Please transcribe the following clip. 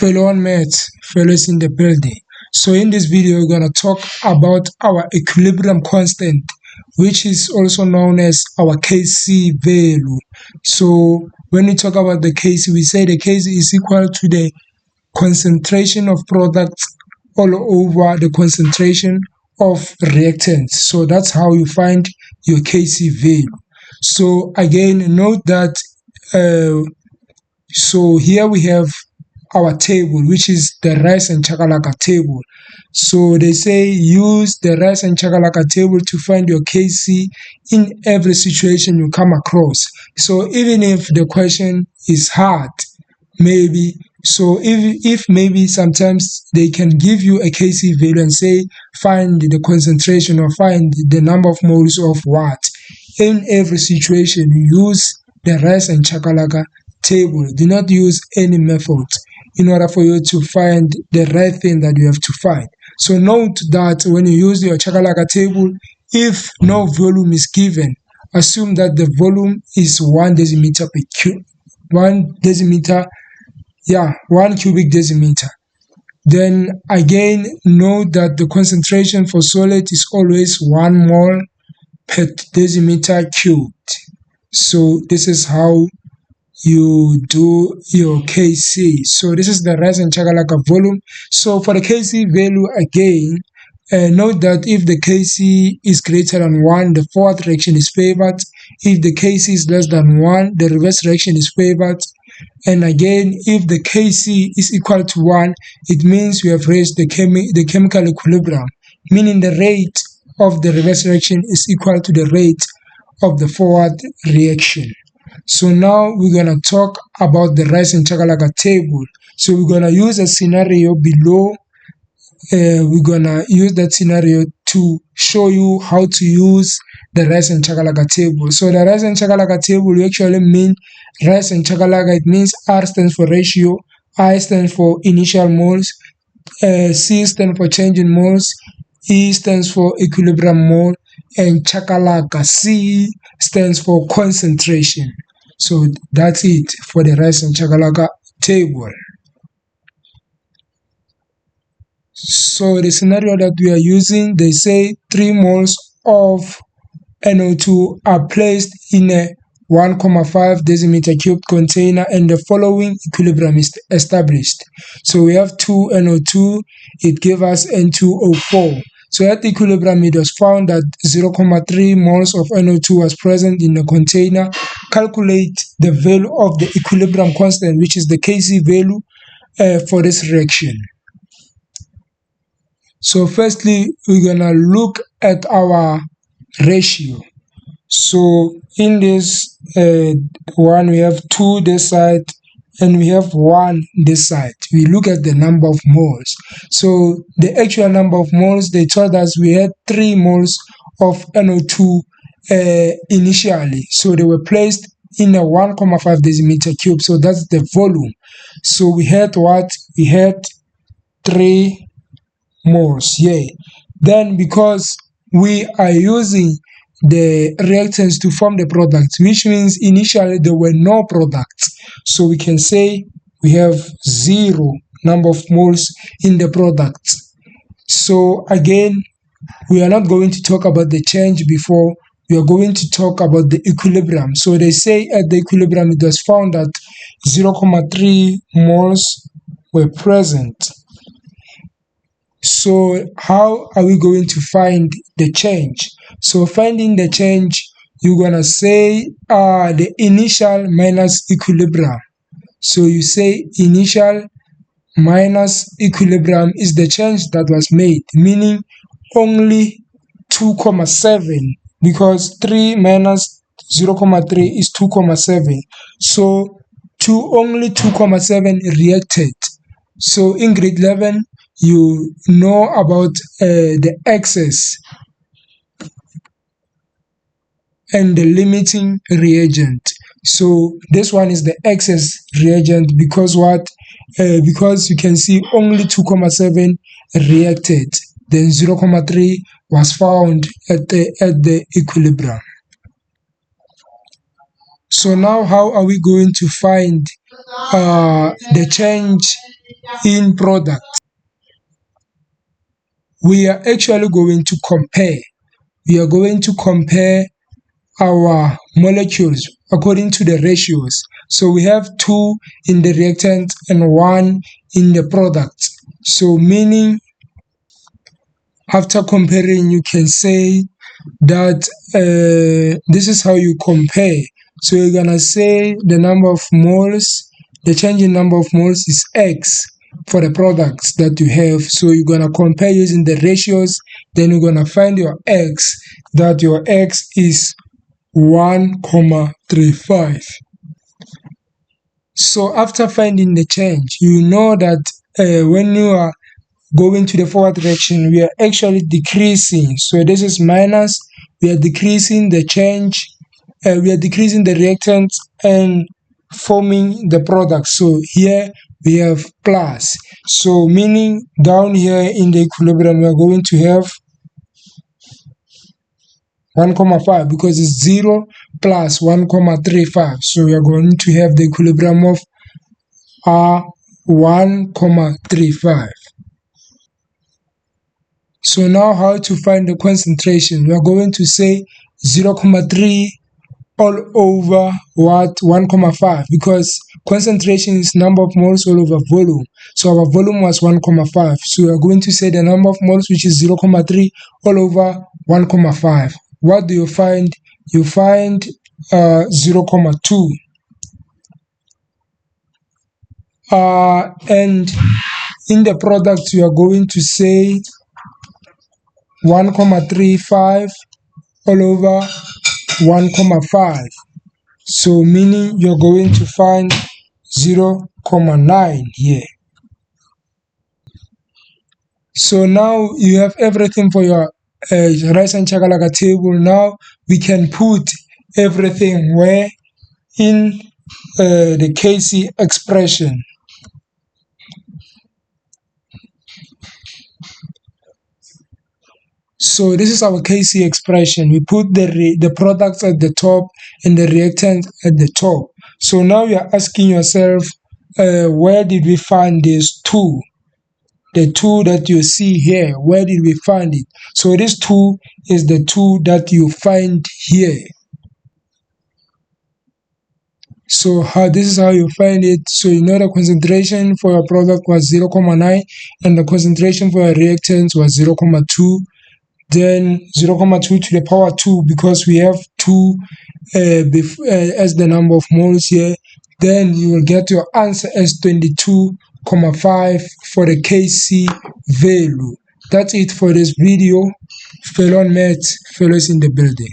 Fellow on maths, fellows in the building. So in this video, we're going to talk about our equilibrium constant, which is also known as our Kc value. So when we talk about the Kc, we say the Kc is equal to the concentration of products all over the concentration of reactants. So that's how you find your Kc value. So again, note that so here we have our table, which is the rice and chakalaka table. So they say use the rice and chakalaka table to find your Kc in every situation you come across. So even if the question is hard, maybe, so if maybe sometimes they can give you a Kc value and say find the concentration or find the number of moles of what, in every situation use the rice and chakalaka table. Do not use any method in order for you to find the right thing that you have to find. So note that when you use your chakalaka table, if no volume is given, assume that the volume is 1 decimeter per cube, 1 cubic decimeter. Then again, note that the concentration for solid is always 1 mole per decimeter cubed. So this is how you do your Kc. So this is the rice and chakalaka volume. So for the Kc value again, note that if the Kc is greater than 1, the forward reaction is favored. If the Kc is less than 1, the reverse reaction is favored. And again, if the Kc is equal to 1, it means we have reached the chemical equilibrium, meaning the rate of the reverse reaction is equal to the rate of the forward reaction. So now we're going to talk about the rice and chakalaka table. So we're going to use a scenario below. We're going to use that scenario to show you how to use the rice and chakalaka table. So the rice and chakalaka table will actually mean rice and chakalaka. It means R stands for ratio, I stands for initial moles, C stands for change in moles, E stands for equilibrium mole, and chakalaka, C stands for concentration. So that's it for the rice and chakalaka table. So the scenario that we are using, they say 3 moles of NO2 are placed in a 1,5 decimeter cubed container and the following equilibrium is established. So we have 2 NO2, it gives us N2O4. So at the equilibrium, it was found that 0,3 moles of NO2 was present in the container. Calculate the value of the equilibrium constant, which is the Kc value for this reaction. So firstly, we're going to look at our ratio. So in this one, we have 2 this side and we have 1 this side. We look at the number of moles. So the actual number of moles, they told us we had 3 moles of NO2 initially. So they were placed in a 1,5 decimeter cube. So that's the volume. So we had what? We had 3 moles. Yeah. Then because we are using the reactants to form the products, which means initially there were no products. So we can say we have 0 number of moles in the products. So again, we are not going to talk about the change before. We are going to talk about the equilibrium. So they say at the equilibrium, it was found that 0,3 moles were present. So how are we going to find the change? So finding the change, you're going to say the initial minus equilibrium. So you say initial minus equilibrium is the change that was made, meaning only 2,7, because 3 minus 0,3 is 2,7. So only 2,7 reacted. So in grade 11, you know about the excess and the limiting reagent. So this one is the excess reagent because what? Because you can see only 2,7 reacted. Then 0,3 was found at the equilibrium. So now how are we going to find the change in product, we are actually going to compare. We are going to compare our molecules according to the ratios. So we have 2 in the reactant and 1 in the product. So meaning, after comparing, you can say that this is how you compare. So you're gonna say the number of moles, the change in number of moles is X for the products that you have. So you're gonna compare using the ratios, then you're gonna find your X, that your X is 1,35. So after finding the change, you know that when you are going to the forward direction, we are actually decreasing. So this is minus, we are decreasing the change, we are decreasing the reactants and forming the product. So here we have plus. So meaning down here in the equilibrium, we are going to have 1,5 because it's 0 plus 1,35. So we are going to have the equilibrium of 1,35. So now how to find the concentration? We are going to say 0,3 all over what? 1,5, because concentration is number of moles all over volume. So our volume was 1,5. So we are going to say the number of moles, which is 0,3 all over 1,5. What do you find? You find 0,2. And in the product, you are going to say 1,35 all over 1,5. So meaning you're going to find 0,9 here. So now you have everything for your rice and chakalaka table. Now we can put everything where in the Kc expression. So this is our Kc expression. We put the products at the top and the reactant at the top. So now you are asking yourself, where did we find these 2? The 2 that you see here, where did we find it? So this 2 is the 2 that you find here. So this is how you find it. So you know the concentration for your product was 0,9 and the concentration for your reactants was 0,2. Then 0,2 to the power 2, because we have 2 as the number of moles here. Then you will get your answer as 22,5 for the Kc value. That's it for this video. Fellow maths, fellows in the building.